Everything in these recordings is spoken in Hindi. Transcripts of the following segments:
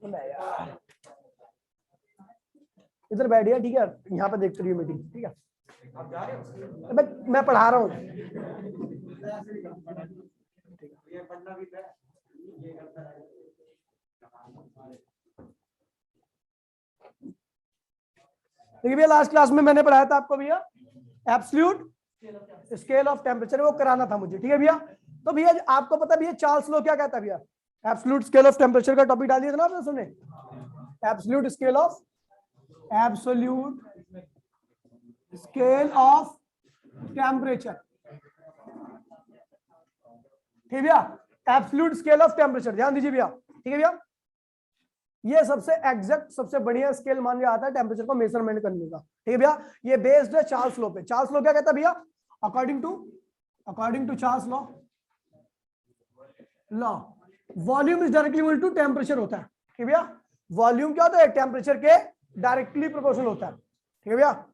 यार इधर बैठ गया, ठीक है, यहाँ पे देखते रहिए मीटिंग, ठीक है। आप जा रहे हो? मैं पढ़ा रहा हूँ। देखिए भैया लास्ट क्लास में मैंने पढ़ाया था आपको भैया एब्सोल्यूट स्केल ऑफ टेम्परेचर, वो कराना था मुझे, ठीक है भैया। तो भैया आपको पता भैया चार्ल्स लॉ क्या कहता है भैया? एब्सोल्यूट स्केल ऑफ टेम्परेचर का टॉपिक डाल दिया था ना आपने, सुने? एब्सोल्यूट स्केल ऑफ टेम्परेचर, ठीक है भैया। एब्सोल्यूट स्केल ऑफ टेम्परेचर, ध्यान दीजिए भैया, ठीक है भैया। ये सबसे एग्जैक्ट सबसे बढ़िया स्केल मान लिया जाता है टेम्परेचर को मेजरमेंट करने का, ठीक है भैया। ये बेस्ड है चार्ल्स लॉ पे। चार्ल्स लॉ क्या कहता है भैया? According to Charles law volume is directly equal to temperature होता है, ठीक है भैया। वॉल्यूम क्या होता है? टेम्परेचर के डायरेक्टली प्रोपोर्शनल होता है, ठीक है भैया।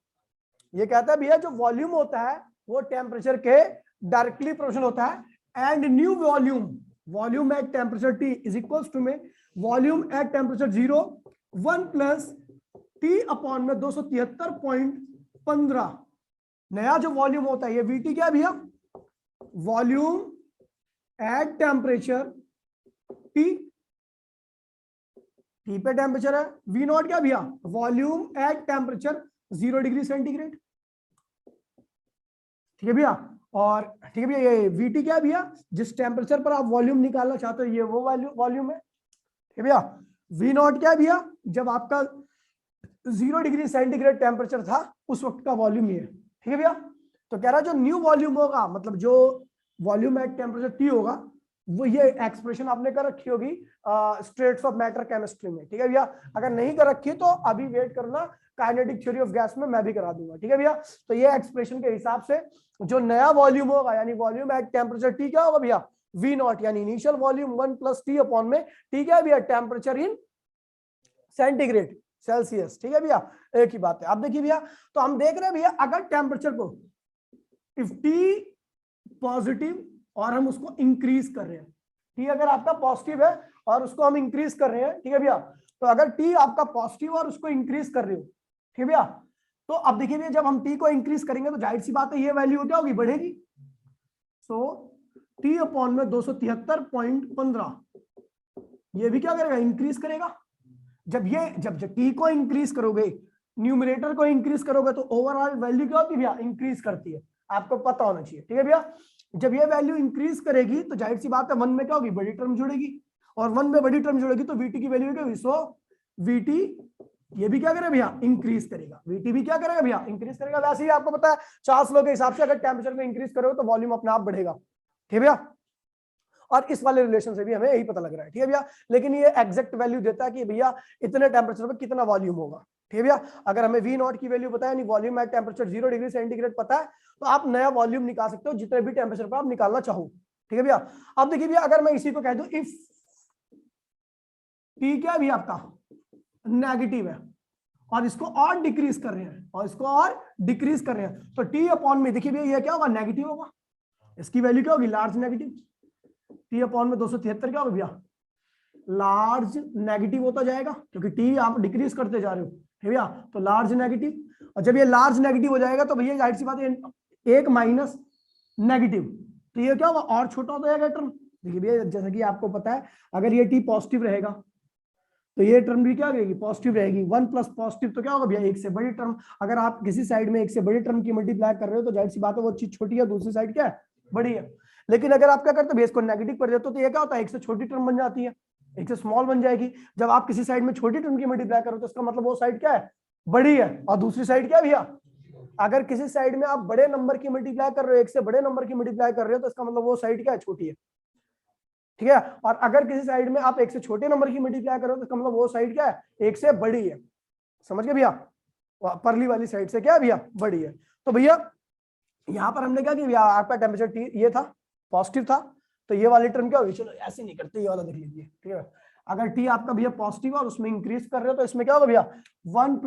ये कहता है भैया जो वॉल्यूम होता है वो टेम्परेचर के डायरेक्टली प्रोपोर्शनल होता है। And new volume at temperature T is equals to में volume at temperature 0 1 plus T upon में 273.15। नया जो वॉल्यूम होता है ये VT क्या है भैया? वॉल्यूम एट टेम्परेचर T पे टेम्परेचर है। V नॉट क्या भैया? Volume at temperature 0 degree centigrade, ठीक है भैया। और ठीक है भैया ये VT क्या है भैया? जिस टेम्परेचर पर आप वॉल्यूम निकालना चाहते हो ये वो वॉल्यूम है, ठीक है भैया। V नॉट क्या है भैया? जब आपका 0 डिग्री सेंटीग्रेड टेम्परेचर था उस वक्त का वॉल्यूम ये, ठीक है भैया। तो कह रहा है जो न्यू वॉल्यूम होगा, मतलब जो वॉल्यूम एट टेम्परेचर T होगा, वो ये एक्सप्रेशन आपने कर रखी होगी स्टेट्स ऑफ मैटर केमिस्ट्री में, ठीक है भैया। अगर नहीं कर रखी तो अभी वेट करना, काइनेटिक थ्योरी ऑफ गैस में मैं भी करा दूंगा, ठीक है भैया। तो ये एक्सप्रेशन के हिसाब से जो नया वॉल्यूम होगा यानी वॉल्यूम एट टेम्परेचर T क्या होगा भैया? V नॉट यानी initial volume 1 plus T upon में T क्या है भैया? टेम्परेचर इन सेंटीग्रेड सेल्सियस, ठीक है भैया। एक ही बात है। अब देखिए भैया, तो हम देख रहे हैं भैया अगर टेम्परेचर को इफ T पॉजिटिव और हम उसको इंक्रीज कर रहे हैं, T अगर आपका पॉजिटिव है और उसको हम इंक्रीज कर रहे हैं, ठीक है भैया। तो अगर T आपका पॉजिटिव और उसको इंक्रीज कर रहे हो, ठीक है भैया, तो अब देखिए भैया जब हम T को इंक्रीज करेंगे तो जाहिर सी बात है ये वैल्यू क्या होगी? बढ़ेगी। सो T अपॉन में 273.15 ये भी क्या करेगा? इंक्रीज करेगा। जब T को इंक्रीज करोगे, न्यूमरेटर को इंक्रीज करोगे तो ओवरऑल वैल्यू क्या होती है भैया? इंक्रीज करती है, आपको पता होना चाहिए, ठीक है भैया। जब ये वैल्यू इंक्रीज करेगी तो जाहिर सी बात है 1 में क्या होगी? बड़ी टर्म जुड़ेगी, और 1 में बड़ी टर्म जुड़ेगी तो VT की वैल्यू क्या होगी? सो VT ये भी क्या करेगा भैया? इंक्रीज करेगा। VT भी क्या करेगा भैया? इंक्रीज करेगा। वैसे ही आपको पता है चार्ल्स लॉ के हिसाब से अगर टेम्परेचर में इंक्रीज करोगे तो वॉल्यूम अपने आप बढ़ेगा, ठीक है भैया। और इस वाले रिलेशन से भी हमें यही पता लग रहा है, ठीक है भैया। लेकिन ये एग्जैक्ट वैल्यू देता है कि भैया इतने टेम्परेचर पर कितना वॉल्यूम होगा, ठीक है भैया। अगर हमें V नॉट की वैल्यू पता है, volume at temperature 0 degree centigrade पता है, तो आप नया वॉल्यूम निकाल सकते हो जितने भी टेम्परेचर पर आप निकालना चाहो, ठीक है भैया। अब देखिए भैया अगर मैं इसी को कह दूं इफ T क्या भी आपका नेगेटिव है और इसको और डिक्रीज कर रहे हैं तो T अपॉन में देखिए भैया ये क्या होगा? नेगेटिव होगा। इसकी वैल्यू क्या होगी? Large negative. T अपॉन में 273 क्या होगा भैया? लार्ज नेगेटिव होता जाएगा क्योंकि T आप डिक्रीज करते जा रहे हो, ठीक भैया। तो लार्ज नेगेटिव, और जब ये लार्ज नेगेटिव हो जाएगा तो भैया जाहिर सी बात है एक माइनस नेगेटिव, तो ये क्या होगा? और छोटा हो जाएगा टर्म। देखिए भैया जैसा कि आपको पता है अगर ये T पॉजिटिव रहेगा तो ये टर्म भी क्या रहेगी? पॉजिटिव रहेगी। 1 प्लस पॉजिटिव तो क्या होगा भैया? एक से बड़ी टर्म। अगर आप किसी साइड में एक से बड़ी टर्म की मल्टीप्लाई कर रहे हो तो जाहिर सी बात है वो चीज छोटी है, दूसरी साइड क्या है? बड़ी है। लेकिन अगर आप क्या करते हो इसको नेगेटिव कर देते हो तो ये क्या होता है? एक से छोटी टर्म बन जाती है, एक से स्मॉल बन जाएगी। जब आप किसी साइड में छोटी टर्म की मल्टीप्लाई करो तो इसका मतलब वो साइड क्या है? बड़ी है। और दूसरी साइड क्या है भैया? अगर किसी साइड में आप बड़े नंबर की मल्टीप्लाई कर रहे हो, एक से बड़े नंबर की मल्टीप्लाई कर रहे हो, तो इसका मतलब वो साइड क्या है? छोटी है, ठीक है। और अगर किसी साइड में आप एक से छोटे नंबर की मल्टीप्लाई करो तो इसका मतलब वो साइड क्या है? एक से बड़ी है। समझ गए भैया? परली वाली साइड से क्या है भैया? बड़ी है। तो भैया यहां पर हमने क्या किया भैया? आपका टेम्परेचर T ये था, पॉजिटिव था, तो ये वाली टर्म क्या होगी? चलो ऐसे नहीं करते, ये वाला देख लीजिए, ठीक है। अगर T आपका भैया पॉजिटिव और उसमें इंक्रीज कर रहे हो तो इसमें क्या होगा भैया? 1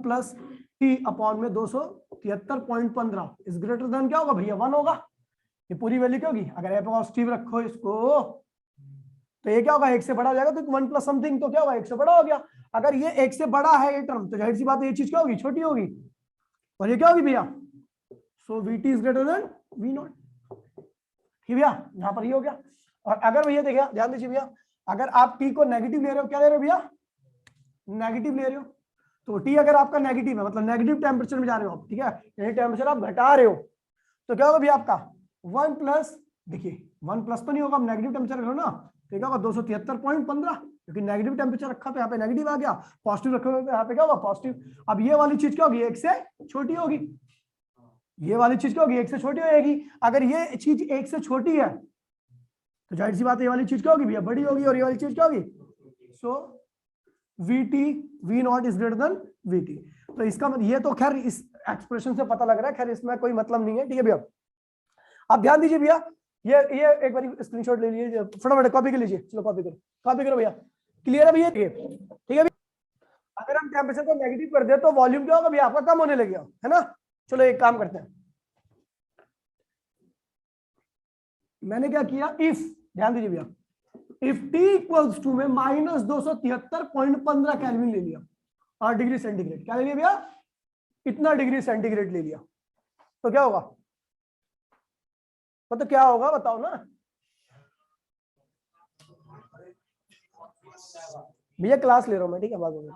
प्लस T अपॉन में 273.15 इज ग्रेटर देन क्या होगा भैया? 1 होगा। ये पूरी वैल्यू क्या होगी? अगर आप पॉजिटिव रखो इसको तो ये क्या होगा, 1 से बड़ा हो जाएगा, तो 1 प्लस समथिंग तो क्या होगा, 1 से बड़ा हो गया। अगर ये 1 से बड़ा है ये टर्म, तो जाहिर सी बात है ये चीज क्या होगी, छोटी होगी, और ये क्या होगी भैया, so V T is greater than V naught. ठीक भैया, यहां पर ये हो गया। और अगर भैया देखिए, ध्यान दीजिए भैया, अगर आप टी को नेगेटिव ले रहे हो, क्या ले रहे हो भैया, नेगेटिव ले रहे हो, तो टी अगर आपका नेगेटिव है, मतलब नेगेटिव टेम्परेचर में जा रहे हो आप, ठीक है, यानी टेम्परेचर आप घटा रहे हो, तो क्या होगा भैया आपका 1 प्लस, देखिए 1 प्लस तो नहीं होगा, आप नेगेटिव टेम्परेचर रखो ना, तो क्या होगा 273.15, क्योंकि नेगेटिव टेम्परेचर रखा तो यहाँ पे नेगेटिव आ गया, पॉजिटिव रखो तो यहाँ पे क्या होगा पॉजिटिव। अब ये वाली चीज क्या होगी, 1 से छोटी होगी, ये वाली चीज क्या होगी, 1 से छोटी होगी। अगर ये चीज 1 से छोटी है, तो जाहिर सी बात है ये वाली चीज क्या होगी भैया, बड़ी होगी, और ये वाली चीज क्या होगी, सो V T V not is greater than we T. तो इसका मतलब, ये तो खैर इस एक्सप्रेशन से पता लग रहा है, खैर इसमें कोई मतलब नहीं है, ठीक है भैया। आप ध्यान दीजिए भैया, ये एक बार स्क्रीनशॉट ले लीजिए, फटाफट कॉपी कर लीजिए, चलो कॉपी करो भैया, क्लियर है भैया, ठीक है भैया। अगर हम टेम्परेचर को नेगेटिव कर दे तो वॉल्यूम क्या होगा भैया, आपका कम होने लगेगा, है ना। चलो एक काम करते हैं, मैंने क्या किया, इफ, ध्यान दीजिए भैया, इफ टी इक्वल्स टू में -273.15 केल्विन ले लिया, और डिग्री सेंटीग्रेड क्या ले लिया भैया, इतना डिग्री सेंटीग्रेड ले लिया, तो क्या होगा, मतलब क्या होगा बताओ ना भैया, क्लास ले रहा हूं मैं, ठीक है, बाद में।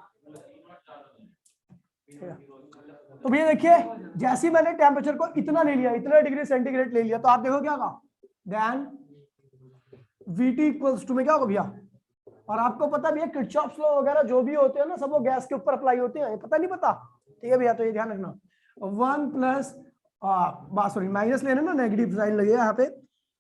तो भैया देखिए, जैसे ही मैंने टेम्परेचर को इतना ले लिया, इतना डिग्री सेंटीग्रेड ले लिया, तो आप देखो क्या होगा, देन वीटी इक्वल्स टू में क्या होगा भैया, और आपको पता भैया किरचॉफ्स लॉ वगैरह जो भी होते हैं ना, सब वो गैस के ऊपर अप्लाई होते हैं, पता नहीं पता, ठीक है भैया, तो ये ध्यान रखना। 1 प्लस सॉरी माइनस लेना ना, नेगेटिव साइन लगेगा यहाँ पे,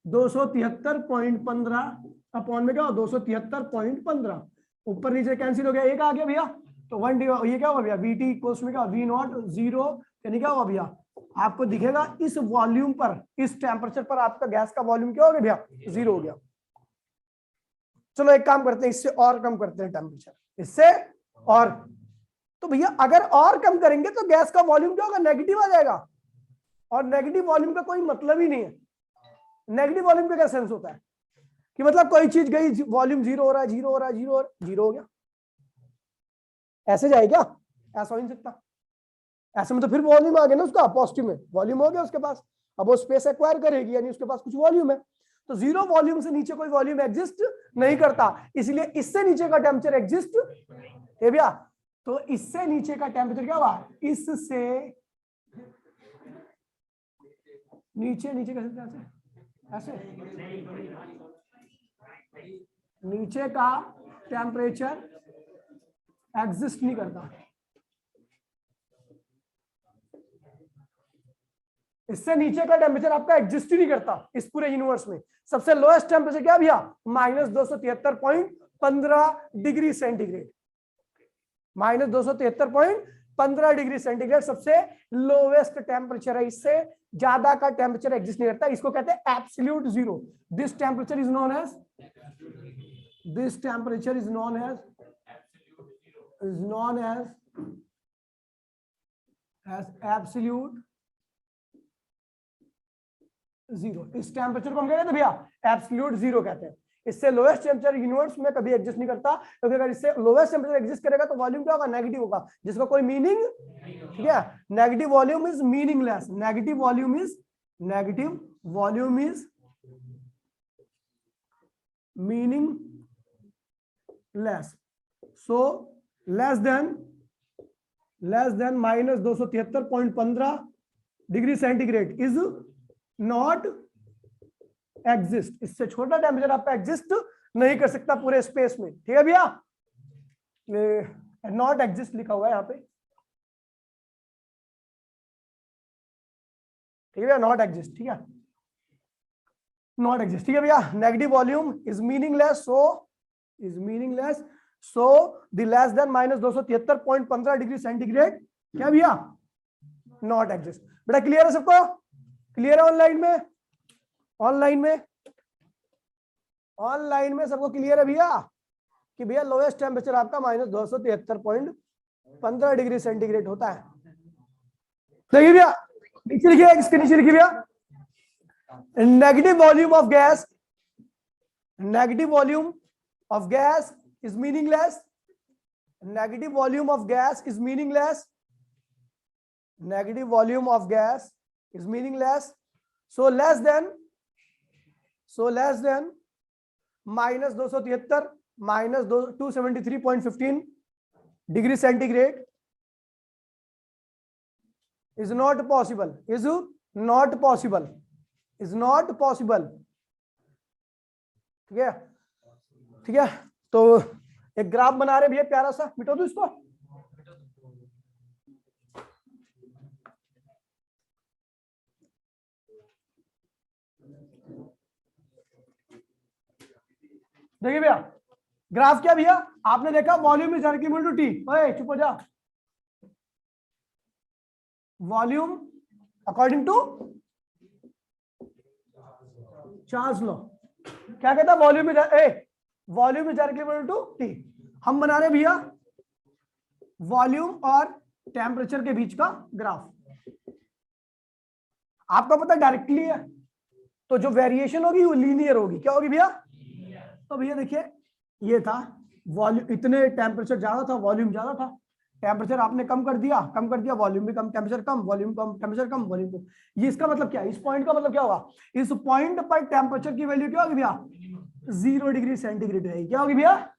273.15 अपॉन में क्या हो, 273.15, ऊपर नीचे कैंसिल हो गया, एक आ गया भैया, तो 1 ये क्या होगा भैया, वी टी इक्वल्स में क्या, वी नॉट 0, यानी क्या होगा भैया, आपको दिखेगा इस वॉल्यूम पर, इस टेम्परेचर पर आपका गैस का वॉल्यूम क्या हो गया भैया, 0 हो गया। चलो एक काम करते हैं, इससे और कम करते हैं टेम्परेचर, इससे और, तो भैया अगर और कम करेंगे तो गैस का वॉल्यूम क्या होगा, नेगेटिव आ जाएगा, और नेगेटिव वॉल्यूम का कोई मतलब ही नहीं है। नेगेटिव वॉल्यूम का क्या सेंस होता है कि मतलब कोई चीज गई, वॉल्यूम 0 हो रहा है, 0 हो रहा है, 0 हो गया, ऐसे जाए क्या, ऐसा हो नहीं सकता, ऐसे में तो फिर वॉल्यूम आ गया ना उसका, पॉजिटिव में वॉल्यूम हो गया उसके पास, अब वो स्पेस एक्वायर करेगी, यानी उसके पास कुछ वॉल्यूम है, तो 0 वॉल्यूम से नीचे कोई वॉल्यूम एग्जिस्ट नहीं करता, इसलिए इससे नीचे का टेम्परेचर एग्जिस्ट है भैया। तो इससे नीचे का टेम्परेचर क्या हुआ, इससे नीचे, नीचे कैसे, ऐसे नीचे का टेम्परेचर एग्जिस्ट नहीं करता, इससे नीचे का टेम्परेचर आपका एग्जिस्ट ही नहीं करता इस पूरे यूनिवर्स में। सबसे लोएस्ट टेम्परेचर क्या भैया, -273.15 डिग्री सेंटीग्रेड, -273.15 डिग्री सेंटीग्रेड सबसे लोवेस्ट टेम्परेचर है, इससे ज्यादा का टेम्परेचर एग्जिस्ट नहीं करता, इसको कहते हैं absolute zero. This temperature is known as, this temperature is known as absolute zero. इस टेम्परेचर को हम क्या कहते हैं भैया, एब्सोल्यूट जीरो कहते हैं। इससे लोएस्ट टेम्परेचर यूनिवर्स में कभी एग्जिस्ट नहीं करता, क्योंकि अगर इससे लोएस्ट टेम्परेचर एग्जिस्ट करेगा तो वॉल्यूम क्या होगा, नेगेटिव होगा, जिसका कोई मीनिंग, ठीक है, negative volume is meaningless, negative volume is meaningless, so less than -273.15 degree centigrade is not exist, इससे छोटा टेम्परेचर आपका एग्जिस्ट नहीं कर सकता पूरे स्पेस में, ठीक है भैया, नॉट एग्जिस्ट लिखा हुआ है यहाँ पे, ठीक है भैया, नॉट एग्जिस्ट, ठीक है, नॉट एग्जिस्ट, ठीक है भैया। Negative volume is meaningless, so the less than -273.15 degree centigrade क्या भैया, नॉट एग्जिस्ट। बेटा क्लियर है सबको, क्लियर है ऑनलाइन में सबको क्लियर है भैया, कि भैया लोएस्ट टेम्परेचर आपका -273.15 डिग्री सेंटीग्रेड होता है। देखिए भैया नीचे लिखिए, इसके नीचे लिखिए भैया, negative volume of gas, negative volume of gas is meaningless. Negative volume of gas is meaningless. Negative volume of gas is meaningless. So less than minus 273 minus 273.15 degree centigrade is not possible. Is not possible. Is not possible. ठीक है, ठीक है. तो एक ग्राफ बना रहे भैया प्यारा सा, मिटो दो इसको. देखिए भैया ग्राफ क्या भैया, आपने देखा volume is equal to T. ओए चुप हो जा. Volume according to Charles law क्या कहता है, volume is equal to T. हम बना रहे भैया वॉल्यूम और टेम्परेचर के बीच का ग्राफ. आपका पता डायरेक्टली है, तो जो वेरिएशन होगी वो लीनियर होगी. क्या होगी भैया? तो भैया देखिए ये था वॉल्यूम, इतने टेम्परेचर ज्यादा था, वॉल्यूम ज्यादा था. टेम्परेचर आपने कम कर दिया, वॉल्यूम भी कम, टेम्परेचर कम, वॉल्यूम कम, टेम्परेचर कम, वॉल्यूम कम. ये इसका मतलब क्या है? इस पॉइंट का मतलब क्या होगा? इस पॉइंट पर टेम्परेचर की वैल्यू क्या होगी भैया? 0 डिग्री सेंटीग्रेड रहेगी. क्या होगी भैया?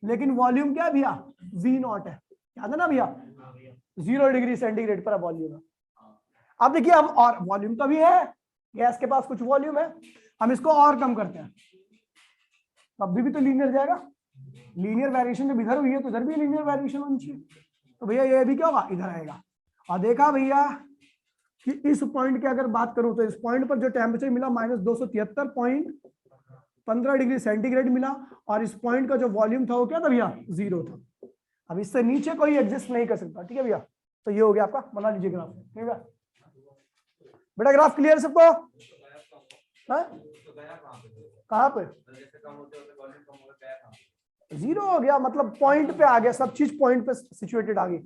लेकिन वॉल्यूम क्या है भैया? V0 है. याद है ना भैया? 0 डिग्री सेंटीग्रेड पर वॉल्यूम है. अब देखिए हम, और वॉल्यूम तो भी है, गैस के पास कुछ वॉल्यूम है, हम इसको और कम करते हैं, तब भी तो लीनियर जाएगा. लीनियर वेरिएशन जब इधर हुई है तो इधर भी लीनियर वेरिएशन होनी चाहिए. तो भैया ये भी क्या होगा? इधर आएगा. और देखा भैया कि इस पॉइंट की अगर बात करूं तो इस पॉइंट पर जो टेम्परेचर मिला माइनस 273.15 डिग्री सेंटीग्रेड मिला, और इस पॉइंट का जो वॉल्यूम था वो क्या था भैया? 0 था. अब इससे नीचे कोई एडजस्ट नहीं कर सकता. ठीक है भैया, तो ये हो गया आपका, बना लीजिए ग्राफ. ठीक है बेटा, ग्राफ क्लियर सबको? कहाँ पे 0 हो गया? मतलब पॉइंट पे आ गया, सब चीज पॉइंट पे सिचुएटेड आ गई.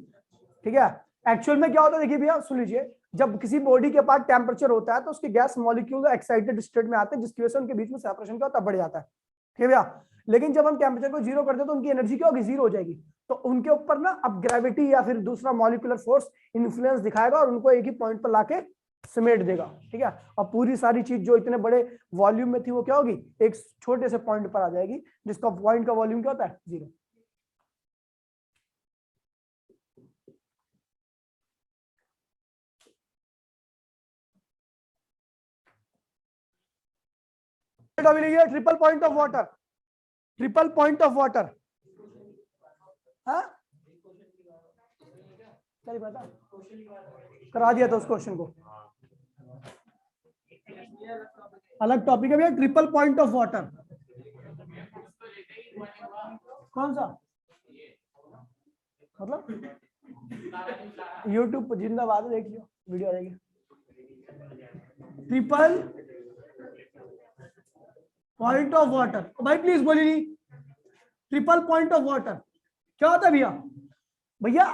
ठीक है. एक्चुअल में क्या होता है देखिए भैया, सुन लीजिए, जब किसी बॉडी के पास टेम्परेचर होता है तो उसके गैस मॉलिक्यूल एक्साइटेड स्टेट में आते हैं, जिसकी वजह से उनके बीच में सेपरेशन क्या होता है? बढ़ जाता है. ठीक है भैया. लेकिन जब हम टेम्परेचर को 0 करते हैं तो उनकी एनर्जी क्या होगी? 0 हो जाएगी. तो उनके ऊपर ना अब ग्रेविटी या फिर दूसरा मॉलिक्यूलर फोर्स इन्फ्लुएंस दिखाएगा और उनको एक ही पॉइंट पर लाके समेट देगा. ठीक है. और पूरी सारी चीज जो इतने बड़े वॉल्यूम में थी वो क्या होगी? एक छोटे से पॉइंट पर आ जाएगी, जिसका पॉइंट का वॉल्यूम क्या होता है? 0. Triple point of water. Triple point of water. हाँ क्या पता, करा दिया था उस क्वेश्चन को. अलग टॉपिक है भैया. ट्रिपल पॉइंट ऑफ वाटर कौन सा? मतलब YouTube पर जिंदाबाद, देख लियो, वीडियो आ जाएगी. Triple point of water. भाई प्लीज बोलिए नहीं. ट्रिपल पॉइंट ऑफ वाटर क्या होता है भैया? भैया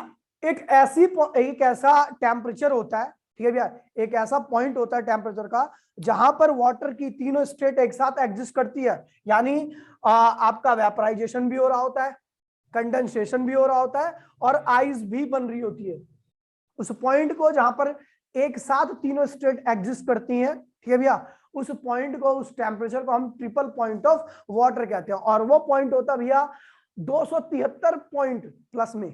एक ऐसा टेम्परेचर होता है. ठीक है भैया, एक ऐसा पॉइंट होता है टेम्परेचर का जहां पर वाटर की तीनों स्टेट एक साथ एग्जिस्ट करती है. यानी आपका वेपराइजेशन भी हो रहा होता है, कंडेंसेशन भी हो रहा होता है, और आइस भी बन रही होती है. उस पॉइंट को जहां पर एक साथ तीनों स्टेट एग्जिस्ट करती हैं, ठीक है भैया, उस पॉइंट को, उस टेम्परेचर को हम ट्रिपल पॉइंट ऑफ वाटर कहते हैं. और वो पॉइंट होता है भैया 273 पॉइंट प्लस में,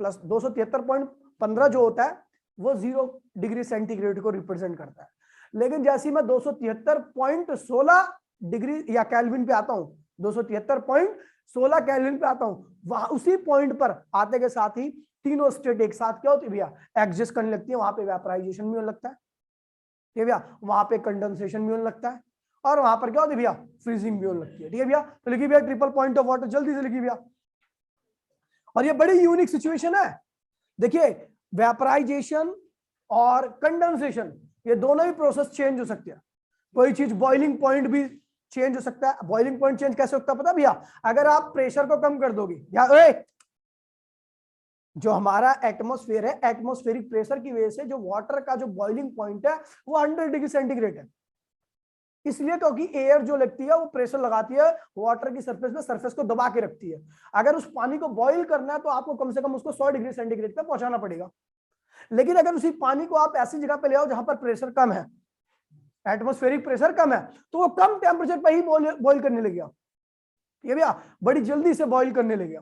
प्लस 273.15 जो होता है वो 0 डिग्री सेंटीग्रेड को रिप्रेजेंट करता है. लेकिन जैसे मैं 273.16 डिग्री या केल्विन पे आता हूं, 273.16 केल्विन पे आता हूं, वहां उसी पॉइंट पर आते के साथ ही तीनों स्टेट एक साथ क्या होती है भैया? एग्जिस्ट करने लगती है. वहां पे वेपराइजेशन भी होने लगता है. ठीक है भैया, वहां पे कंडेंसेशन भी होने लगता है, और वहां पर क्या होती है भैया? फ्रीजिंग भी होने लगती है. ठीक है भैया, तो लिखिए भैया ट्रिपल पॉइंट ऑफ वाटर, जल्दी से लिखिए भैया. और ये बड़ी यूनिक सिचुएशन है. देखिए वेपराइजेशन और कंडेंसेशन, ये दोनों ही प्रोसेस चेंज हो सकते हैं. कोई चीज बॉइलिंग पॉइंट भी चेंज हो सकता है. बॉइलिंग पॉइंट चेंज कैसे होता है पता भैया? अगर आप प्रेशर को कम कर दोगे, या जो हमारा एटमॉस्फेयर है, एटमॉस्फेरिक प्रेशर की वजह से जो वाटर का जो बॉइलिंग पॉइंट है वो 100 डिग्री सेंटीग्रेड है. इसलिए क्योंकि एयर जो लगती है वो प्रेशर लगाती है वाटर की सरफेस पे, सरफेस को दबा के रखती है। अगर उस पानी को बॉईल करना है तो आपको कम से कम उसको 100 डिग्री सेंटीग्रेड पे पहुंचाना पड़ेगा। लेकिन अगर उसी पानी को आप ऐसी जगह पे ले आओ जहां पर प्रेशर कम है, एटमॉस्फेरिक प्रेशर कम है, तो वो कम टेम्परेचर पे ही बॉईल करने लगेगा। ये भैया बड़ी जल्दी से बॉईल करने लगेगा।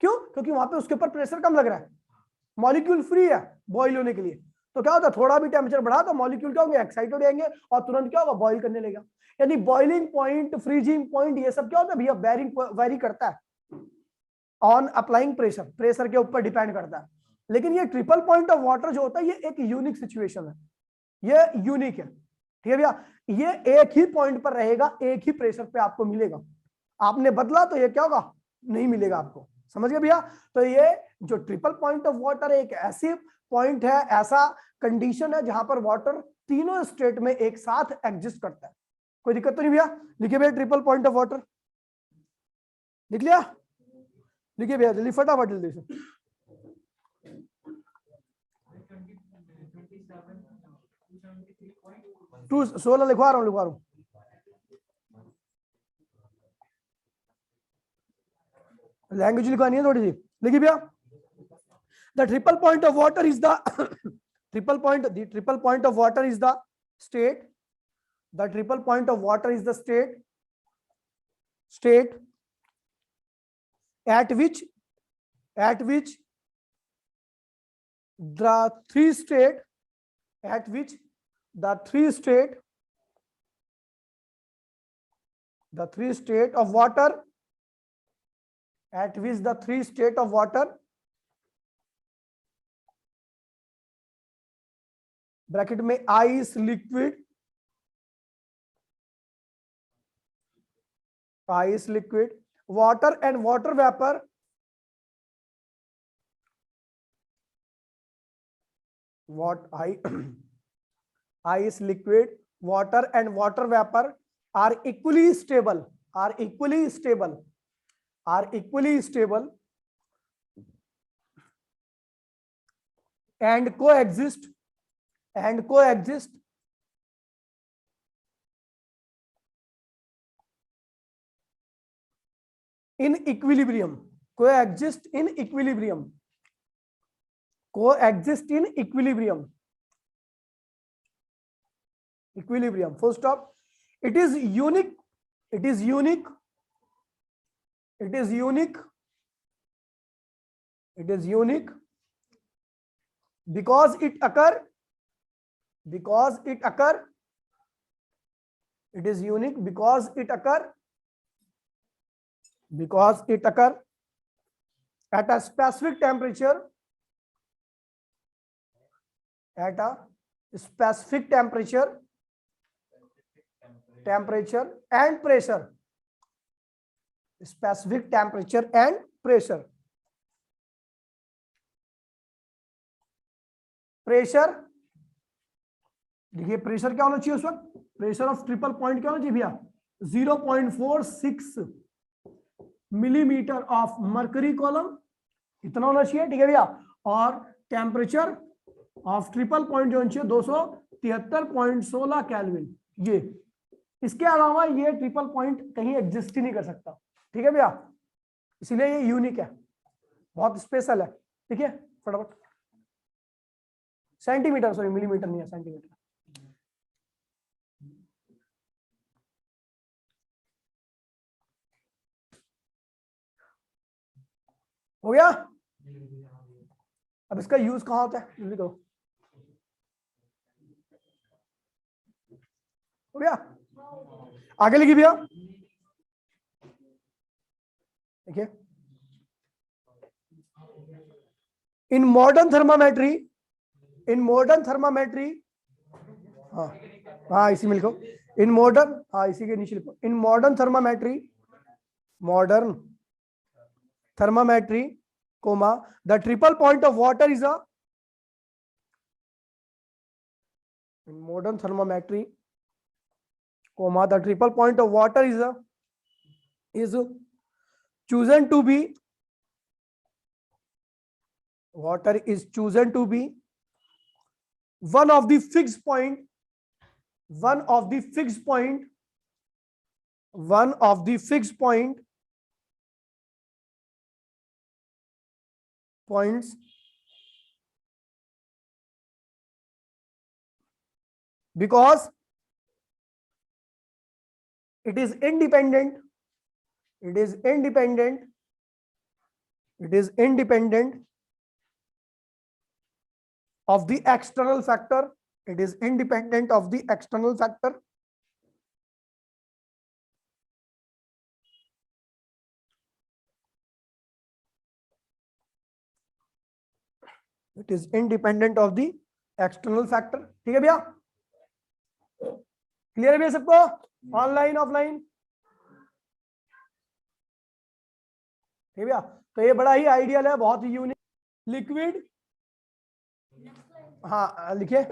क्यों? क्योंकि वहां पे उसके ऊपर प्रेशर कम लग रहा है, मॉलिक्यूल फ्री है बॉईल होने के लिए। तो क्या होता है, थोड़ा भी टेम्परेचर बढ़ा तो मॉलिक्यूल क्या होंगे, एक्साइट हो जाएंगे और तुरंत क्या होगा, बॉईल करने लगेगा। यानी बॉइलिंग पॉइंट, फ्रीजिंग पॉइंट, ये सब क्या होता है भैया, वेरी करता है ऑन अप्लाइंग प्रेशर, प्रेशर के ऊपर डिपेंड करता है। लेकिन ये ट्रिपल पॉइंट ऑफ वाटर जो होता है ये एक यूनिक सिचुएशन है, ये यूनिक है। ठीक है भैया, ये एक ही पॉइंट पर रहेगा, एक ही प्रेशर पे आपको मिलेगा। आपने बदला तो ये क्या होगा, नहीं मिलेगा आपको। समझ गए भैया? तो ये जो ट्रिपल पॉइंट ऑफ वाटर एक ऐसी पॉइंट है, ऐसा कंडीशन है जहां पर वाटर तीनों स्टेट में एक साथ एग्जिस्ट करता है। कोई दिक्कत तो नहीं भैया? लिखिए भैया ट्रिपल पॉइंट ऑफ वाटर, लिख लिया? लिखिए भैया जल्दी फटाफट जल्दी से। 16 लिखवा रहा हूँ। लैंग्वेज लिखवानी है थोड़ी सी, लिखिए भैया। The triple point of water is the triple point of water is the state, the triple point of water is the state at which the three state of water, at which the three state of water, bracket में ice, liquid, water and water vapor, ice, liquid, water and water vapor are equally stable and coexist in equilibrium, coexist in equilibrium, full stop. It is unique because it occur at a specific temperature and pressure, specific temperature and pressure. देखिए प्रेशर क्या होना चाहिए उस वक्त, प्रेशर ऑफ ट्रिपल पॉइंट क्या होना चाहिए भैया, 0.46 मिलीमीटर ऑफ मर्करी कॉलम, इतना होना चाहिए। ठीक है भैया, और टेम्परेचर ऑफ ट्रिपल पॉइंट जो होना चाहिए 273.16 केल्विन। ये इसके अलावा ये ट्रिपल पॉइंट कहीं एग्जिस्ट ही नहीं कर सकता। ठीक है भैया, इसीलिए ये यूनिक है, बहुत स्पेशल है। ठीक है, फटाफट सेंटीमीटर, सॉरी मिलीमीटर नहीं है, सेंटीमीटर। हो गया? अब इसका यूज कहां होता है, जल्दी करो। हो गया? आगे लिखिए भैया। देखिए, इन मॉडर्न थर्मामेट्री, हाँ इसी में लिखो, इन मॉडर्न, हाँ इसी के नीचे लिखो, in modern thermometry, comma, the triple point of water is a, in modern thermometry, comma, the triple point of water is chosen to be, water is chosen to be one of the fixed point one of the fixed point, one of the fixed points because it is independent, it is independent, it is independent of the external factor, it is independent of the external factor. It is independent of the external factor. ठीक है भैया, क्लियर है भैया सबको? Online offline? ठीक है भैया, तो ये बड़ा ही आइडियल है, बहुत ही यूनिक। लिक्विड, हाँ लिखिए,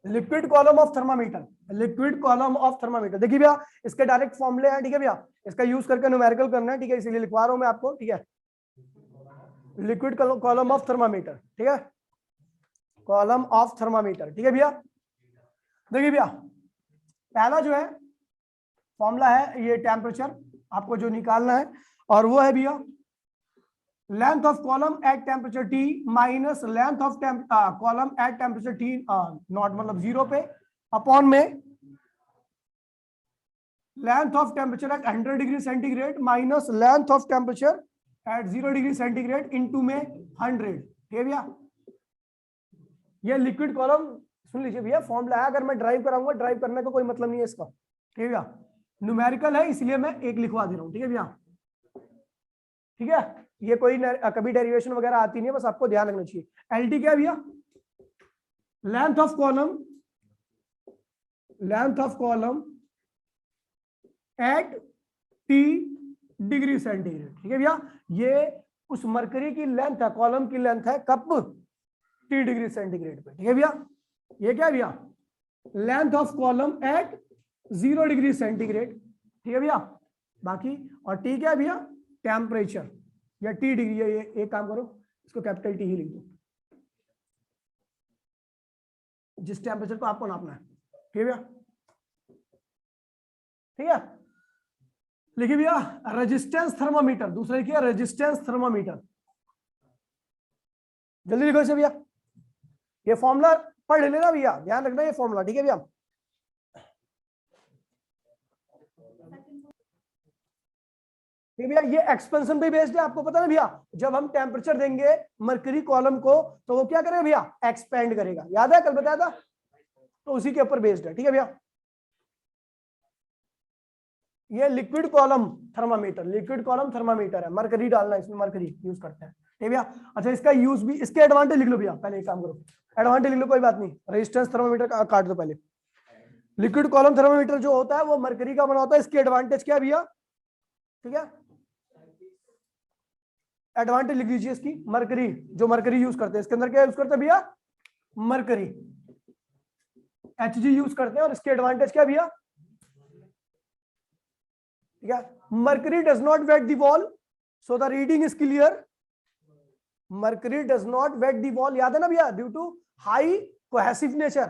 liquid column of thermometer, liquid column of thermometer. देखिए भैया, इसके डायरेक्ट फॉर्मूले हैं, ठीक है भैया, इसका यूज करके न्यूमेरिकल करना है, ठीक है, इसीलिए लिखवा रहा हूं मैं आपको, ठीक है। लिक्विड कॉलम ऑफ थर्मामीटर, ठीक है, कॉलम ऑफ थर्मामीटर, ठीक है भैया। देखिए भैया, पहला जो है फॉर्मूला है ये टेम्परेचर आपको जो निकालना है, और वो है भैया length of column at temperature T minus length of column at temperature T not मतलब 0 पे, अपॉन में length of temperature at 100 degree centigrade minus length of temperature at 0 degree centigrade into में 100। ठीक है भैया, ये लिक्विड कॉलम, सुन लीजिए भैया, फॉर्मूला है, अगर मैं ड्राइव कराऊंगा, ड्राइव करने का कोई मतलब नहीं है इसका। ठीक है भैया, न्यूमेरिकल है इसलिए मैं एक लिखवा दे रहा हूं, ठीक है भैया। ठीक है, ये कोई कभी डेरिवेशन वगैरह आती नहीं है, बस आपको ध्यान रखना चाहिए। एलटी क्या है भैया? Length of column, length of column at T degree centigrade. ठीक है भैया, ये उस मरकरी की लेंथ है, कॉलम की लेंथ है, कब? टी डिग्री सेंटीग्रेड पे। ठीक है भैया, ये क्या है भैया? Length of column at 0 degree centigrade. ठीक है भैया, बाकी और टी क्या है भैया? टेम्परेचर या टी डिग्री। ये एक काम करो, इसको कैपिटल टी ही लिख दो, जिस टेम्परेचर को आपको नापना है। ठीक है भैया, ठीक है। लिखिए भैया, रेजिस्टेंस थर्मामीटर, दूसरा लिखिए रेजिस्टेंस थर्मामीटर, जल्दी लिखो इसे भैया। ये फॉर्मूला पढ़ लेना भैया, ध्यान रखना ये फॉर्मूला। ठीक है भैया, भैया ये एक्सपेंशन पे बेस्ड है, आपको पता ना भैया, जब हम टेम्परेचर देंगे मरकरी कॉलम को तो वो क्या करेगा भैया? एक्सपेंड करेगा, याद है कल बताया था, तो उसी के ऊपर बेस्ड है। ठीक है भैया, ये liquid column thermometer, liquid column thermometer है, मरकरी डालना इसमें, मरकरी यूज करते हैं। ठीक है भैया, अच्छा इसका यूज भी, इसके एडवांटेज लिख लो भैया, पहले एक काम करो, एडवांटेज लिख लो, कोई बात नहीं, रेजिस्टेंस थर्मामीटर का काट दो पहले। लिक्विड कॉलम थर्मामीटर जो होता है वो मरकरी का बना होता है, इसके एडवांटेज क्या है भैया? ठीक है, एडवांटेज लिख लीजिए इसकी, मरकरी, जो मरकरी यूज करते हैं, इसके अंदर क्या यूज करते हैं भैया? मरकरी, Hg यूज करते हैं, और इसके एडवांटेज क्या भैया? ठीक है, mercury does not wet the wall so the reading is clear. Mercury does not wet the wall, याद है ना भैया, due to high cohesive nature,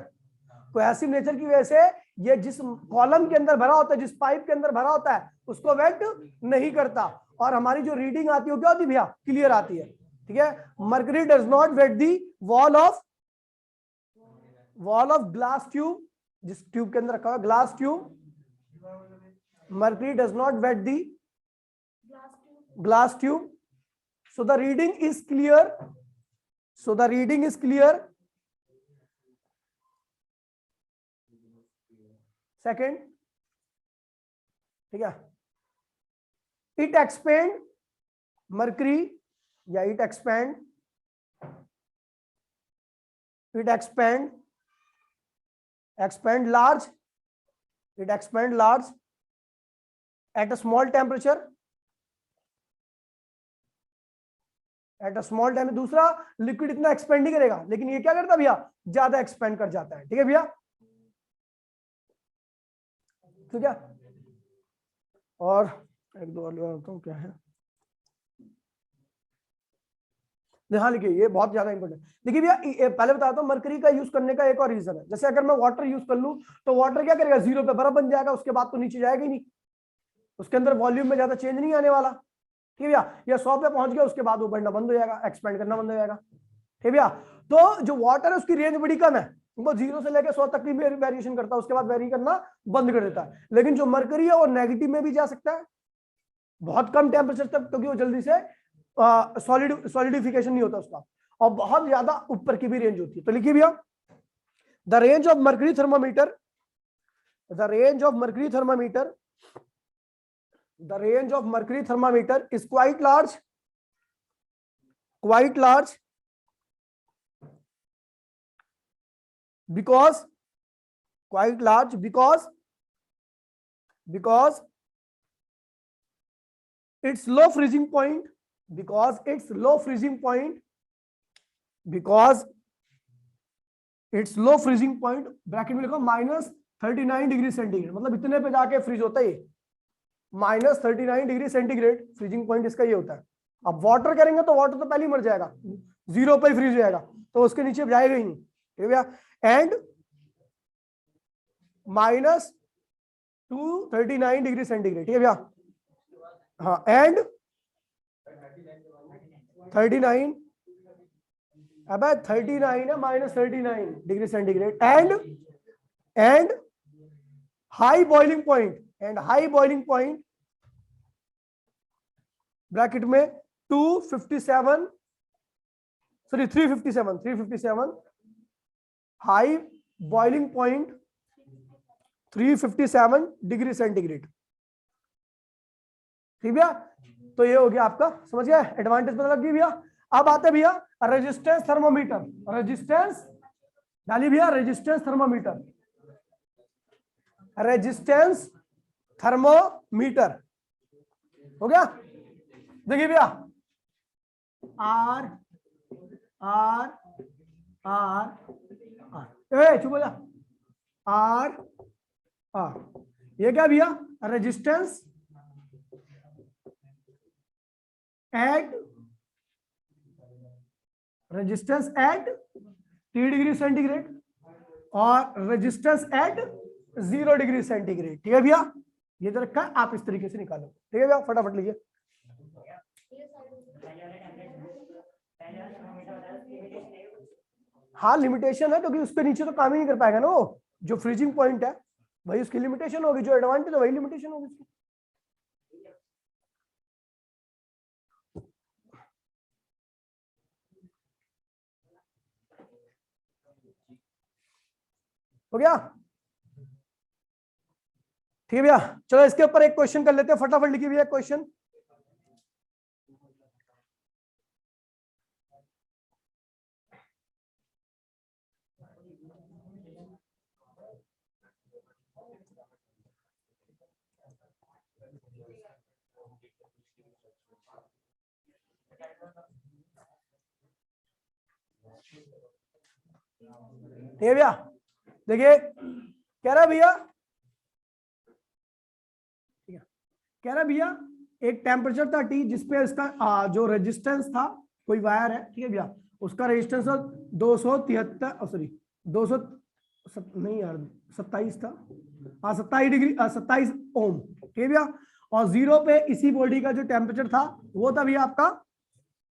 cohesive nature की वजह से ये जिस कॉलम के अंदर भरा होता है, जिस पाइप के अंदर भरा होता है, उसको वेट नहीं करता, और हमारी जो रीडिंग आती है वो क्या होती है भैया? क्लियर आती है। ठीक है, mercury does not wet the wall of glass tube, जिस ट्यूब के अंदर रखा हुआ glass tube, mercury does not wet the glass tube, so the reading is clear, so the reading is clear। Second, ठीक है, it expand mercury या it expand large, it expand large at a small temperature, at a small time। दूसरा, लिक्विड इतना एक्सपेंड नहीं करेगा, लेकिन ये क्या करता है भैया? ज्यादा एक्सपेंड कर जाता है। ठीक है भैया, ठीक है, और एक दो और बताता हूं क्या है। ध्यान लिखिए, ये बहुत ज्यादा इंपॉर्टेंट। देखिए भैया पहले बताता हूँ, मरकरी का यूज करने का एक और रीजन है। जैसे अगर मैं वाटर यूज कर लूं तो वाटर क्या करेगा, 0 पे बर्फ बन जाएगा, उसके बाद तो नीचे जाएगा ही नहीं, उसके अंदर वॉल्यूम में ज्यादा चेंज नहीं आने वाला। ठीक है भैया, या 100 पे पहुंच गया, उसके बाद वो बढ़ना बंद हो जाएगा, एक्सपेंड करना बंद हो जाएगा। ठीक है भैया, तो जो वाटर है उसकी रेंज बड़ी कम है, वो 0 से लेकर 100 तक की वेरिएशन करता है, उसके बाद वेरी करना बंद कर देता है। लेकिन जो मरकरी है वो नेगेटिव में भी जा सकता है, बहुत कम टेम्परेचर तक, क्योंकि वो जल्दी से सॉलिडिफिकेशन नहीं होता उसका, और बहुत ज्यादा ऊपर की भी रेंज होती है। तो लिखिए भैया, the range of mercury thermometer, the range of mercury thermometer, the range of mercury thermometer is quite large because its low freezing point, bracket में लिखो -39 डिग्री सेंटीग्रेड, मतलब इतने पे जाके फ्रीज होता है, -39 डिग्री सेंटीग्रेड फ्रीजिंग पॉइंट इसका ये होता है। अब वाटर करेंगे तो वाटर तो पहले ही मर जाएगा, 0 पे फ्रीज हो जाएगा, तो उसके नीचे जाएगा ही नहीं। ठीक है भैया, एंड -239 डिग्री सेंटीग्रेड। ठीक है भैया, हाँ, एंड 39, अब 39 है, -39 degree centigrade, and high boiling point bracket में 357 high boiling point 357 degree centigrade. ठीक भैया, तो ये हो गया आपका, समझ गया, एडवांटेज पता लग गई भैया। अब आते हैं भैया रेजिस्टेंस थर्मोमीटर, डालिए भैया रेजिस्टेंस थर्मोमीटर हो गया। देखिए भैया, आर चुप हो जा, आर, ये क्या भैया, resistance at T degree centigrade और रेजिस्टेंस एट 0 डिग्री सेंटीग्रेड। ठीक है भैया, ये तो रखा है, आप इस तरीके से निकालो। ठीक है भैया, फटाफट लीजिए। हाँ लिमिटेशन है, क्योंकि उसके नीचे तो काम ही नहीं कर पाएगा ना, वो जो फ्रीजिंग पॉइंट है वही उसकी लिमिटेशन होगी, जो एडवांटेज है वही लिमिटेशन होगी उसकी। हो गया, ठीक है भैया। चलो इसके ऊपर एक क्वेश्चन कर लेते हैं, फटाफट लिखिए भैया क्वेश्चन। ठीक है भैया, देखिए कह रहा भैया एक टेम्परेचर था T, जिसपे इसका जो रेजिस्टेंस था, कोई वायर है, ठीक है भैया, उसका रेजिस्टेंस 273, सॉरी 200 नहीं यार 27 था, हाँ 27 ओम। ठीक है भैया, और 0 पे इसी बॉडी का जो टेम्परेचर था वो था भैया आपका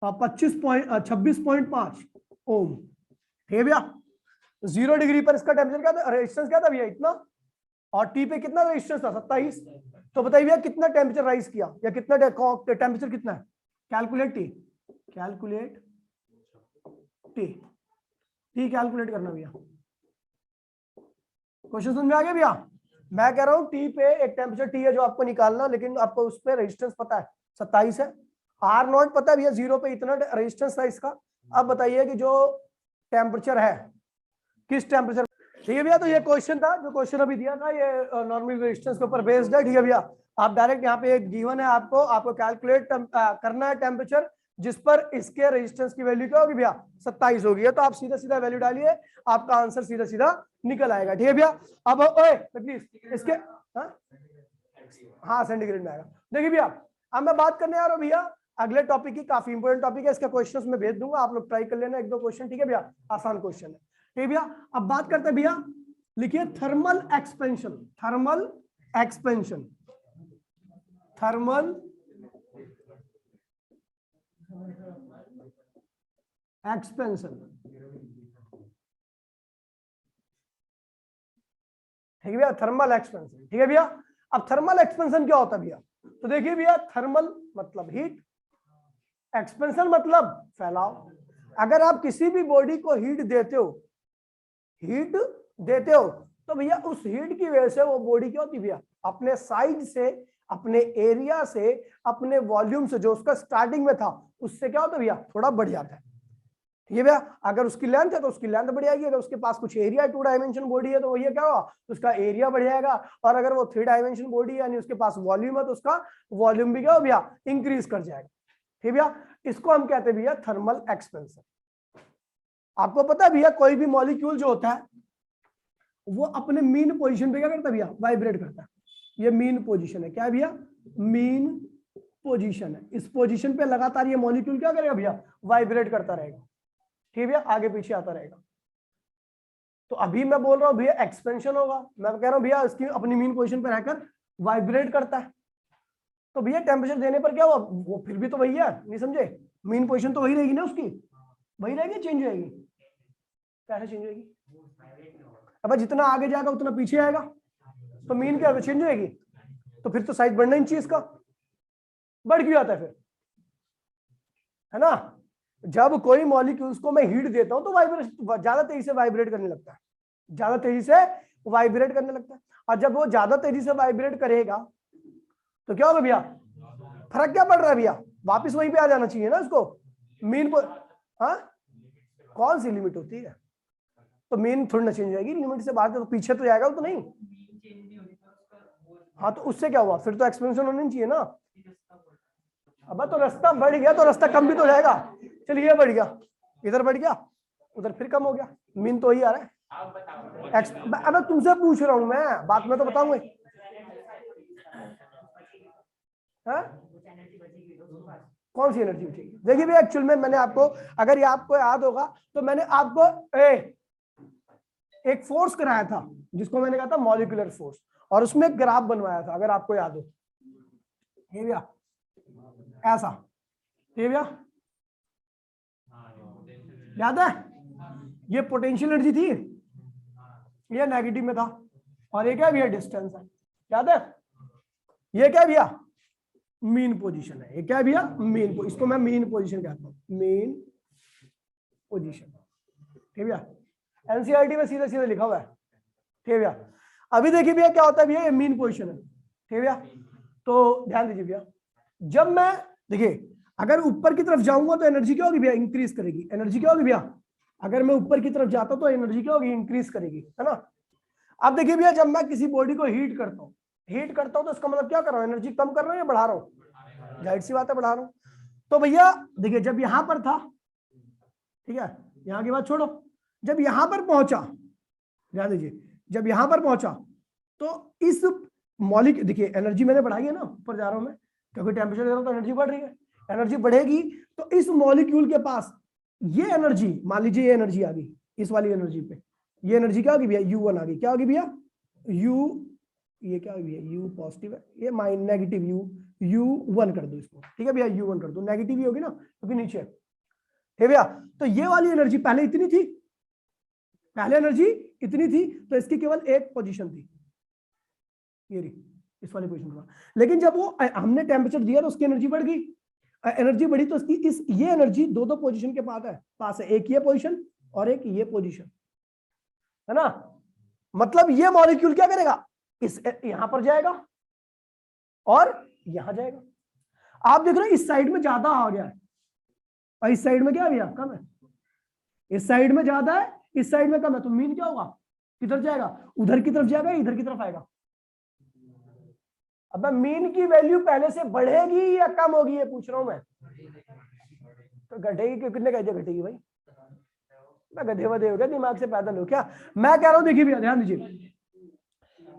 26.5 ओम। ठीक है भैया, 0 डिग्री पर इसका टेम्परेचर क्या था, रेजिस्टेंस क्या था भैया इतना, और टी पे कितना रेजिस्टेंस था 27। तो बताइए भैया कितना टेम्परेचर राइज किया, या कितना टेम्परेचर कितना है, कैलकुलेट टी कैलकुलेट करना भैया। क्वेश्चन समझ में आ गया भैया। मैं कह रहा हूं टी पे एक टेम्परेचर टी है जो आपको निकालना, लेकिन आपको उस पर रेजिस्टेंस पता है 27 है, आर नॉट पता है भैया, 0 पे इतना रेजिस्टेंस था इसका। अब बताइए कि जो टेम्परेचर है किस टेम्परेचर। ठीक है भैया, तो ये क्वेश्चन था, जो क्वेश्चन अभी दिया था ये नॉर्मल रेजिस्टेंस के ऊपर बेस्ड है। ठीक है भैया, आप डायरेक्ट यहाँ पे एक गिवन है, आपको कैलकुलेट करना है टेम्परेचर जिस पर इसके रेजिस्टेंस की वैल्यू क्या होगी भैया 27 होगी, तो आप सीधा सीधा वैल्यू डालिए, आपका आंसर सीधा सीधा निकल आएगा। ठीक है भैया, अब प्लीज इसके हाँ सेंटीग्रेड में आएगा। देखिए भैया, अब मैं बात करने आ रहा हूँ भैया अगले टॉपिक की काफी इंपोर्टेंट टॉपिक है, इसका क्वेश्चंस मैं भेज दूंगा, आप लोग ट्राई कर लेना 1-2 क्वेश्चन, ठीक है भैया, आसान क्वेश्चन है, ठीक है भैया। अब बात करते हैं भैया, लिखिए thermal expansion, thermal expansion, thermal expansion, ठीक है भैया, थर्मल एक्सपेंशन, ठीक है भैया। अब थर्मल एक्सपेंशन क्या होता है भैया, तो देखिए भैया, थर्मल मतलब हीट, एक्सपेंशन मतलब फैलाव। अगर आप किसी भी बॉडी को हीट देते हो, हीट देते हो, तो भैया उस हीट की वजह से वो बॉडी क्या होती है भैया, अपने साइज से, अपने एरिया से, अपने वॉल्यूम से, जो उसका स्टार्टिंग में था उससे क्या होता है भैया, थोड़ा बढ़ जाता है, ठीक है भैया। अगर उसकी लेंथ है तो उसकी लेंथ बढ़ जाएगी, अगर उसके पास कुछ एरिया 2 डायमेंशन बॉडी है तो ये क्या होगा, उसका एरिया बढ़ जाएगा, और अगर वो 3 डायमेंशन बॉडी है यानी उसके पास वॉल्यूम है तो उसका वॉल्यूम भी क्या हो भैया, इंक्रीज कर जाएगा, ठीक है भैया। इसको हम कहते हैं भैया थर्मल एक्सपेंशन। आपको पता है भैया, कोई भी मॉलिक्यूल जो होता है वो अपने मीन पोजीशन पे क्या करता है भैया, वाइब्रेट करता है। ये मीन पोजीशन है, क्या है भैया, मीन पोजीशन है। इस पोजीशन पे लगातार ये मॉलिक्यूल क्या करेगा भैया, वाइब्रेट करता रहेगा, ठीक है भैया, आगे पीछे आता रहेगा। तो अभी मैं बोल रहा हूं भैया एक्सपेंशन होगा, मैं कह रहा हूं भैया इसकी अपनी मीन पोजीशन पे रहकर वाइब्रेट करता है, तो भैया टेम्परेचर देने पर क्या हुआ, वो फिर भी तो वही है, नहीं समझे, मीन पोजीशन तो वही रहेगी ना उसकी, वही रहेगी, चेंज होगी, कैसे चेंज होगी, अब जितना आगे जाएगा उतना पीछे आएगा, तो मीन क्या चेंज होगी, तो फिर तो साइज बढ़ना ही चाहिए, इसका बढ़ क्यों जाता है फिर, है ना। जब कोई मॉलिक्यूल्स को मैं हीट देता हूं तो वाइब्रेट ज्यादा तेजी से वाइब्रेट करने लगता है, ज्यादा तेजी से वाइब्रेट करने लगता है, और जब वो ज्यादा तेजी से वाइब्रेट करेगा तो क्या होगा भैया, फर्क क्या पड़ रहा है भैया, वापस वहीं पे आ जाना चाहिए ना उसको, मीन पर, हाँ कौन सी लिमिट होती है, तो मीन थोड़ी ना चेंज होगी, लिमिट से बाहर तो पीछे तो जाएगा तो नहीं, हाँ तो उससे क्या हुआ, फिर तो एक्सपेंशन होनी चाहिए ना। अब तो रास्ता बढ़ गया तो रास्ता कम भी तो जाएगा, चलिए ये बढ़ गया, इधर बढ़ गया, उधर फिर कम हो गया, मीन तो ही आ रहा है। अब तुमसे पूछ रहा हूं मैं, बात में तो बताऊंगा, कौन सी एनर्जी बचेगी, देखिए भैया एक्चुअल में मैंने आपको, अगर ये आपको याद होगा तो मैंने आपको एक फोर्स कराया था जिसको मैंने कहा था मॉलिक्यूलर फोर्स, और उसमें एक ग्राफ बनवाया था, अगर आपको याद हो, ये भैया ऐसा, ये भैया याद है, ये पोटेंशियल एनर्जी थी, ये नेगेटिव में था, और ये क्या भैया डिस्टेंस है, याद है, ये क्या भैया मीन पोजीशन है, ये क्या भैया मीन, इसको मैं मीन पोजीशन कहता हूं, मीन पोजीशन, ठीक है भैया, एनसीईआरटी में सीधे सीधे लिखा हुआ है, ठीक है भैया। अभी देखिए भैया क्या होता है भैया, ये मीन पोजीशन है, ठीक है भैया। तो ध्यान दीजिए भैया, जब मैं देखिए अगर ऊपर की तरफ जाऊंगा तो एनर्जी क्या होगी भैया, इंक्रीज करेगी, एनर्जी क्या होगी भैया, अगर मैं ऊपर की तरफ जाता हूं तो एनर्जी क्या होगी, इंक्रीज करेगी, है ना। अब देखिए भैया, जब मैं किसी बॉडी को हीट करता हूं, तो इसका मतलब क्या कर रहा हूं, एनर्जी कम कर रहा हूं या बढ़ा रहा हूं, जाहिर सी बात है बढ़ा रहा हूं। तो भैया देखिए, जब यहां पर था, ठीक है, यहां की बात छोड़ो, जब यहां पर पहुंचा, ध्यान दीजिए, जब यहां पर पहुंचा तो इस मॉलिक्यूल, देखिए एनर्जी मैंने बढ़ाई है ना, ऊपर जा रहा हूं मैं, क्योंकि टेम्परेचर दे रहा हूं तो एनर्जी बढ़ रही है, एनर्जी बढ़ेगी तो इस मॉलिक्यूल के पास ये एनर्जी, मान लीजिए ये एनर्जी आ गई, इस वाली एनर्जी पे ये एनर्जी क्या होगी भैया, U1 आ गई, क्या होगी भैया U, ये क्या होगी भैया U पॉजिटिव है, ये माइन नेगेटिव U1 कर दो इसको, ठीक है भैया U1 कर दो, नेगेटिव ही होगी ना क्योंकि नीचे है, ठीक है भैया। तो ये वाली एनर्जी पहले इतनी थी, पहले एनर्जी इतनी थी, तो इसकी केवल एक पोजीशन थी, ये रही इस वाली पोजीशन पर, लेकिन जब वो हमने टेम्परेचर दिया तो उसकी एनर्जी बढ़ गई, एनर्जी बढ़ी तो इसकी ये एनर्जी दो पोजीशन के पास है, एक ये पोजीशन और एक ये पोजीशन, है ना। मतलब ये मॉलिक्यूल क्या करेगा, इस यहां पर जाएगा और यहां जाएगा, आप देख रहे हो इस साइड में ज्यादा आ गया है और इस साइड में क्या भैया कम है, इस साइड में ज्यादा है इस साइड में कम है, तो मीन क्या होगा, किधर जाएगा, उधर की तरफ जाएगा, इधर की तरफ आएगा। अब मीन की वैल्यू पहले से बढ़ेगी या कम होगी, ये पूछ रहा हूं मैं, तो घटेगी, कितने कह दिया घटेगी भाई, मैं गधे वधे हो गया, दिमाग से पैदल हो क्या, मैं कह रहा हूं देखिए भैया ध्यान दीजिए,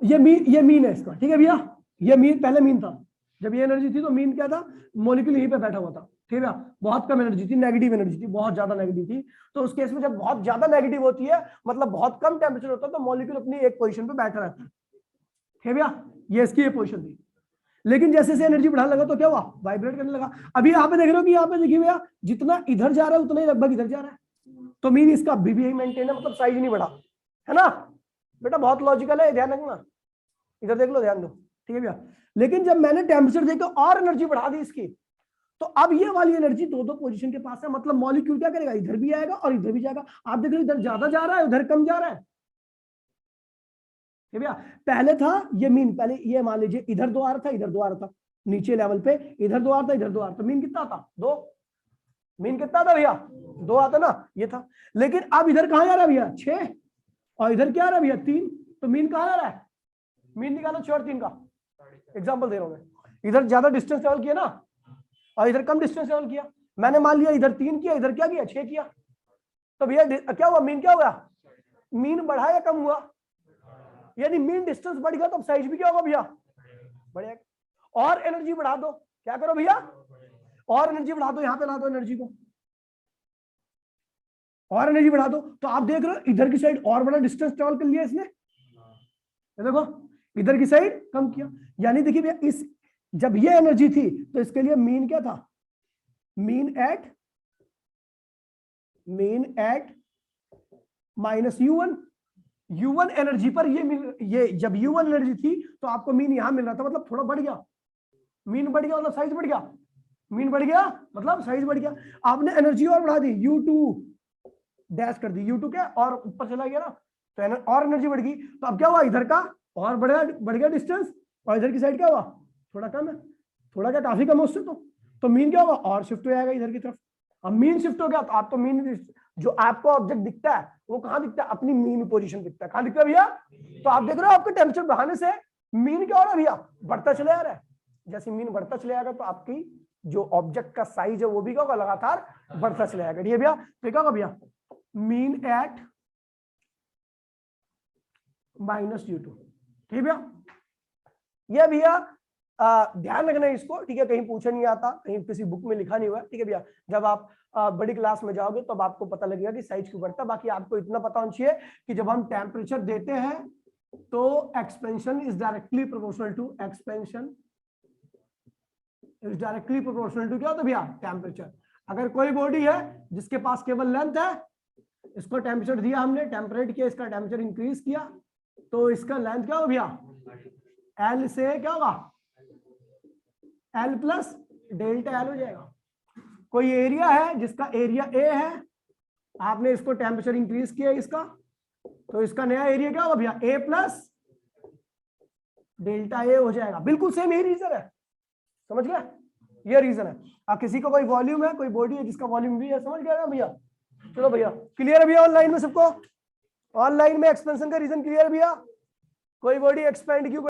ये मीन है इसका, ठीक है भैया, ये मीन पहले मीन था, जब ये एनर्जी थी तो मीन क्या था, मॉलिक्यूल यहीं पे बैठा हुआ था, ठीक है, बहुत कम एनर्जी थी, नेगेटिव एनर्जी थी, बहुत ज्यादा नेगेटिव थी। तो उस केस में जब बहुत ज्यादा नेगेटिव होती है, मतलब बहुत कम टेम्परेचर होता है, तो मॉलिक्यूल अपनी एक पोजीशन पे बैठा रहता है, ठीक है भैया, ये इसकी ये पोजीशन थी। लेकिन जैसे जैसे एनर्जी बढ़ाने लगा तो क्या हुआ, वाइब्रेट करने लगा। अभी यहाँ पे देख रहे हो कि यहाँ पे देखिए भैया, जितना इधर जा रहा है उतना ही लगभग इधर जा रहा है, तो मीन इसका अभी भी मेंटेन है, मतलब साइज नहीं बढ़ा, है ना बेटा, बहुत लॉजिकल है, ध्यान रखना, इधर देख लो, ध्यान दो, ठीक है भैया। लेकिन जब मैंने टेम्परेचर देकर और एनर्जी बढ़ा दी इसकी, तो अब ये वाली एनर्जी दो दो पोजीशन के पास है, मतलब मॉलिक्यूल क्या करेगा, इधर भी आएगा और इधर भी जाएगा। आप देख रहे हो इधर ज्यादा जा रहा है, उधर कम जा रहा है, भैया। पहले था ये मीन, पहले ये मान लीजिए इधर 2 आ रहा था, इधर 2 आ रहा था, नीचे लेवल पे इधर 2 आ रहा था, इधर 2 आ रहा था, मीन कितना था, 2, मीन कितना था भैया, 2 आता ना, ये था। लेकिन अब इधर कहां जा रहा है भैया, 6, और इधर क्या आ रहा है भैया, 3, तो मीन कहां जा रहा है, मीन निकालो 6 और 3 का। एग्जाम्पल दे रहा हूं मैं, इधर ज्यादा डिस्टेंस ट्रेवल किया ना, और इधर कम डिस्टेंस ट्रेवल किया, मैंने मान लिया इधर 3 किया, इधर क्या किया, 6 किया, तो भैया क्या हुआ, मीन क्या हुआ, मीन बढ़ा या कम हुआ, यानी मीन डिस्टेंस बढ़ गया, तो साइज भी क्या होगा भैया, बढ़ेगा। और एनर्जी बढ़ा दो, क्या करो भैया, और एनर्जी बढ़ा दो, यहां पे ला दो एनर्जी को, और एनर्जी बढ़ा दो, तो आप देख रहे हो इधर की साइड और बड़ा डिस्टेंस ट्रेवल कर लिया इसने, देखो इधर की साइड कम किया। यानी देखिए भैया, इस जब ये एनर्जी थी तो इसके लिए मीन क्या था, mean at -u1, u1 energy पर ये जब u1 एनर्जी थी तो आपको मीन यहां मिल रहा था, मतलब थोड़ा बढ़ गया, मीन बढ़ गया मतलब साइज बढ़ गया, मीन बढ़ गया मतलब साइज बढ़ गया। आपने एनर्जी और बढ़ा दी, u2 डैश कर दी, u2 क्या और ऊपर चला गया ना, तो और एनर्जी बढ़ गई, तो अब क्या हुआ, इधर का और बढ़ गया डिस्टेंस, और इधर की साइड क्या हुआ, थोड़ा कम है, थोड़ा क्या काफी कम है उससे, तो मीन क्या होगा, और शिफ्ट हो जाएगा इधर की तरफ। अब मीन शिफ्ट हो गया तो आपको मीन, जो आपको ऑब्जेक्ट दिखता है वो कहां दिखता है, अपनी मीन पोजीशन दिखता है, कहां दिखता है भैया, तो आप देख रहे हो आपके टेम्परेचर बढ़ाने से मीन क्या हो रहा है भैया, बढ़ता चला जा रहा है। जैसे मीन बढ़ता चला जाएगा तो आपकी जो ऑब्जेक्ट का साइज है वो भी क्या होगा, लगातार बढ़ता चला जाएगा, ठीक है भैया। तो क्या होगा भैया, मीन एट -u2, ठीक है भैया। ये भैया ध्यान रखना है इसको, ठीक है, कहीं पूछा नहीं आता, कहीं किसी बुक में लिखा नहीं हुआ, ठीक है भैया। जब आप बड़ी क्लास में जाओगे तब आपको पता लगेगा कि साइज क्यों बढ़ता है। बाकी आपको इतना पता होना चाहिए कि जब हम टेम्परेचर देते हैं तो expansion is directly proportional to क्या होता है भैया, टेम्परेचर। अगर कोई बॉडी है जिसके पास केवल लेंथ है, इसको टेम्परेचर दिया हमने, टेम्परेट किया, इसका टेम्परेचर इंक्रीज किया, तो इसका लेंथ क्या होगा भैया, एल से क्या होगा, एल प्लस डेल्टा एल हो जाएगा। कोई एरिया है जिसका एरिया ए है, आपने इसको टेम्परेचर इंक्रीज किया इसका, तो इसका नया एरिया क्या होगा भैया, ए प्लस डेल्टा ए हो जाएगा। बिल्कुल सेम यही रीजन है, समझ गया, ये रीजन है। अब किसी को कोई वॉल्यूम है, कोई बॉडी है जिसका वॉल्यूम भी है, समझ गया ना भैया। चलो भैया, क्लियर है भैया, ऑनलाइन में सबको, ऑनलाइन में एक्सपेंशन का रीजन क्लियर है भैया। कोई बॉडी एक्सपेंड क्यों